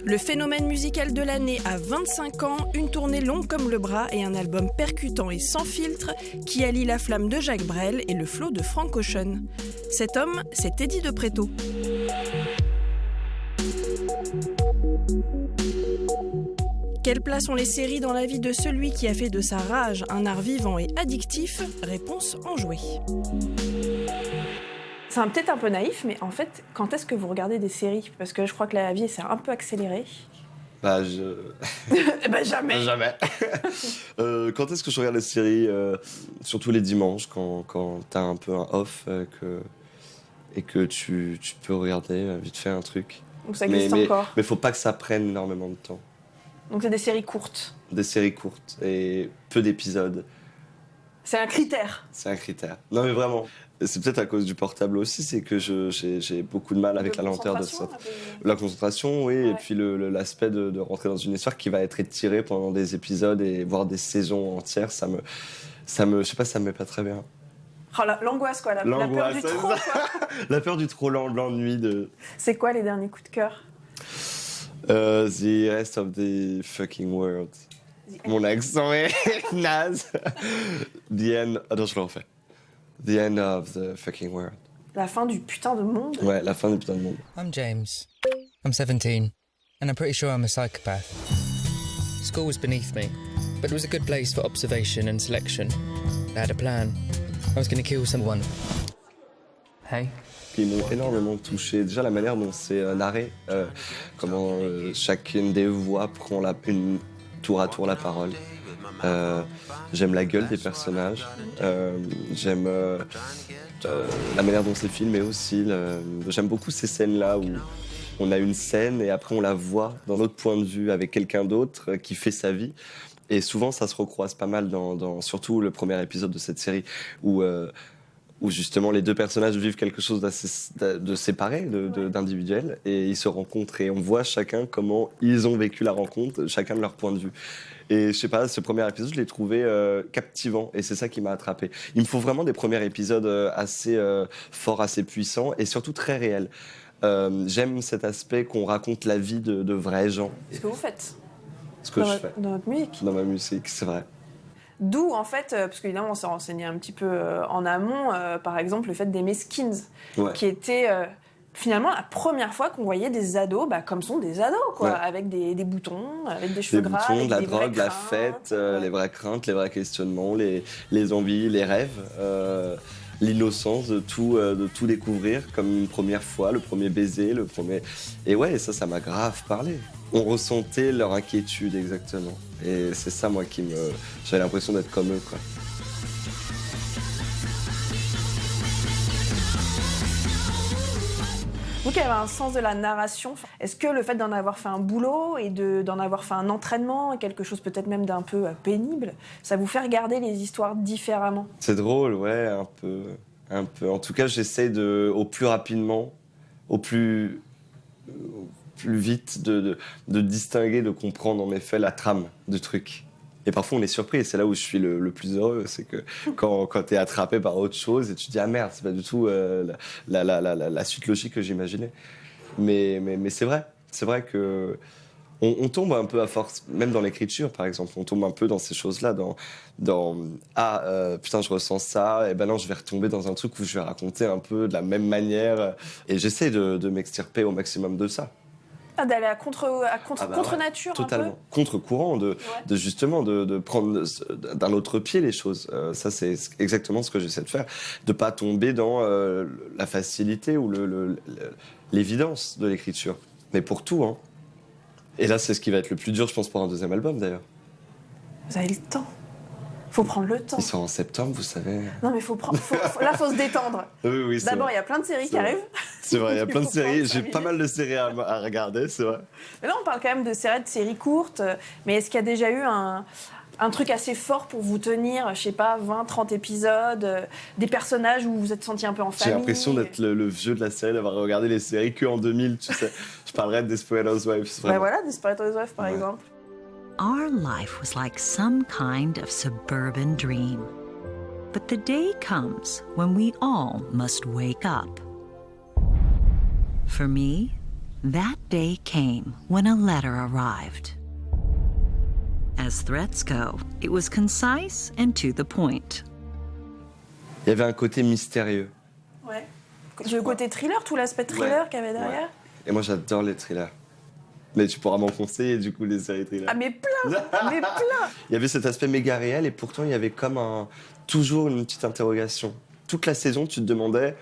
Le phénomène musical de l'année a 25 ans, une tournée longue comme le bras et un album percutant et sans filtre qui allie la flamme de Jacques Brel et le flow de Frank Ocean. Cet homme, c'est Eddie de Pretto. Quelle place ont les séries dans la vie de celui qui a fait de sa rage un art vivant et addictif ? Réponse enjouée. C'est peut-être un peu naïf, mais en fait, quand est-ce que vous regardez des séries ? Parce que je crois que la vie s'est un peu accélérée. Jamais. Jamais. Quand est-ce que je regarde les séries ? Surtout les dimanches, quand t'as un peu un off et que tu peux regarder vite fait un truc. Donc ça existe encore. Mais faut pas que ça prenne énormément de temps. Donc c'est des séries courtes. Des séries courtes et peu d'épisodes. C'est un critère. C'est un critère. Non mais vraiment. C'est peut-être à cause du portable aussi, c'est que j'ai beaucoup de mal avec la lenteur de ça. La concentration, oui, ouais. Et puis l'aspect de rentrer dans une histoire qui va être étirée pendant des épisodes et voire des saisons entières, ça me je sais pas, ça me met pas très bien. Oh, l'angoisse quoi, la peur du trop quoi. La peur du trop, l'ennui de... C'est quoi les derniers coups de cœur? The rest of the fucking world. Mon accent est naze. The end... Attends, je le refais. The end of the fucking world. La fin du putain de monde? Ouais, la fin du putain de monde. I'm James. I'm 17, and I'm pretty sure I'm a psychopath. School was beneath me, but it was a good place for observation and selection. I had a plan. I was going to kill someone. Hey. Qui m'ont énormément touché. Déjà la manière dont c'est narré, comment chacune des voix prend tour à tour la parole. J'aime la gueule des personnages, j'aime la manière dont c'est filmé aussi. J'aime beaucoup ces scènes-là où on a une scène et après on la voit d'un autre point de vue avec quelqu'un d'autre qui fait sa vie. Et souvent ça se recroise pas mal dans surtout le premier épisode de cette série où justement les deux personnages vivent quelque chose de séparé, d'individuel, et ils se rencontrent et on voit chacun comment ils ont vécu la rencontre, chacun de leur point de vue. Et je sais pas, ce premier épisode, je l'ai trouvé captivant et c'est ça qui m'a attrapé. Il me faut vraiment des premiers épisodes assez forts, assez puissants et surtout très réels. J'aime cet aspect qu'on raconte la vie de vrais gens. Ce que vous faites. Ce que je fais. Dans votre musique. Dans ma musique, c'est vrai. D'où, en fait, parce qu'évidemment, on s'est renseigné un petit peu en amont, par exemple, le fait d'aimer Skins, ouais. Qui était finalement la première fois qu'on voyait des ados, comme sont des ados, quoi, ouais. Avec des boutons, avec des cheveux gras, boutons, de la drogue, la craintes, fête, ouais. Les vraies craintes, les vrais questionnements, les envies, les rêves, l'innocence de tout découvrir comme une première fois, le premier baiser, le premier... Et ouais, ça m'a grave parlé. On ressentait leur inquiétude, exactement. Et c'est ça, moi, j'avais l'impression d'être comme eux, quoi. Vous qui avez un sens de la narration, est-ce que le fait d'en avoir fait un boulot et d'en avoir fait un entraînement, quelque chose peut-être même d'un peu pénible, ça vous fait regarder les histoires différemment? C'est drôle, ouais, un peu. En tout cas, j'essaie au plus rapidement, au plus vite de distinguer, de comprendre en effet la trame du truc. Et parfois on est surpris et c'est là où je suis le plus heureux, c'est que quand t'es attrapé par autre chose et tu te dis ah merde, c'est pas du tout la suite logique que j'imaginais. Mais c'est vrai que on tombe un peu à force, même dans l'écriture par exemple, on tombe un peu dans ces choses-là, putain je ressens ça, et ben non je vais retomber dans un truc où je vais raconter un peu de la même manière et j'essaie de m'extirper au maximum de ça. Ah, d'aller à contre-nature ouais, totalement. Un peu. Contre-courant, de justement de prendre d'un autre pied les choses. Ça, c'est exactement ce que j'essaie de faire. De pas tomber dans la facilité ou l'évidence de l'écriture. Mais pour tout, hein. Et là, c'est ce qui va être le plus dur, je pense, pour un deuxième album, d'ailleurs. Vous avez le temps. Faut prendre le temps. Ils sont en septembre, vous savez. Non, mais faut se détendre. Oui, d'abord, il y a plein de séries qui arrivent. C'est vrai, il y a plein de séries. J'ai pas mal de séries à regarder, c'est vrai. Mais là, on parle quand même de séries courtes. Mais est-ce qu'il y a déjà eu un truc assez fort pour vous tenir, je sais pas, 20, 30 épisodes, des personnages où vous vous êtes senti un peu en famille? J'ai l'impression d'être le vieux de la série, d'avoir regardé les séries qu'en 2000, tu sais. Je parlerais de Desperate Housewives. Voilà, Desperate Housewives, par exemple. Our life was like some kind of suburban dream. But the day comes when we all must wake up. For me, that day came when a letter arrived. As threats go, it was concise and to the point. Il y avait un côté mystérieux. Ouais. Le côté thriller, tout l'aspect thriller qu'il y avait derrière. Et moi, j'adore les thrillers. Mais tu pourras m'en conseiller, du coup, les séries thrillers. Ah, mais plein. Il y avait cet aspect méga réel et pourtant, il y avait comme toujours une petite interrogation. Toute la saison, tu te demandais,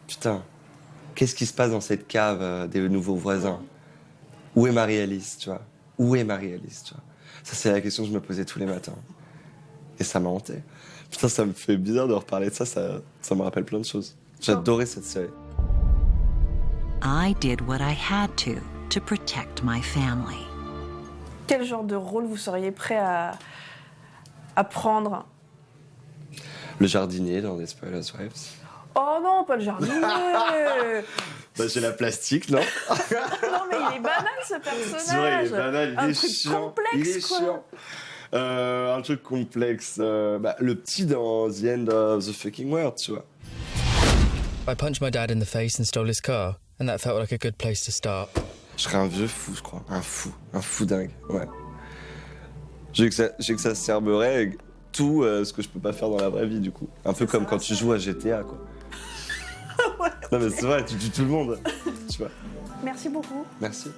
putain, qu'est-ce qui se passe dans cette cave des nouveaux voisins? Où est Marie-Alice, tu vois? Où est Marie-Alice, tu vois? Ça, c'est la question que je me posais tous les matins. Et ça m'a hanté. Putain, ça me fait bizarre de reparler de ça, ça me rappelle plein de choses. J'adorais cette série. I did what I had to protect my family. Quel genre de rôle vous seriez prêt à prendre? Le jardinier dans Desperate Housewives. Oh non, pas le jardinier. Bah, j'ai la plastique, non? Non, mais il est banal, ce personnage. C'est vrai, il est banal, il est chiant. Complexe, il est quoi. chiant. Un truc complexe. Le petit dans The End of the Fucking World, tu vois. I punched my dad in the face and stole his car, and that felt like a good place to start. Je serais un vieux fou, je crois. Un fou dingue, ouais. J'ai que ça serberait tout ce que je peux pas faire dans la vraie vie, du coup. Un peu comme quand tu joues à GTA, quoi. Ouais. Non mais c'est vrai, tu tues tout le monde, tu vois. Merci beaucoup. Merci.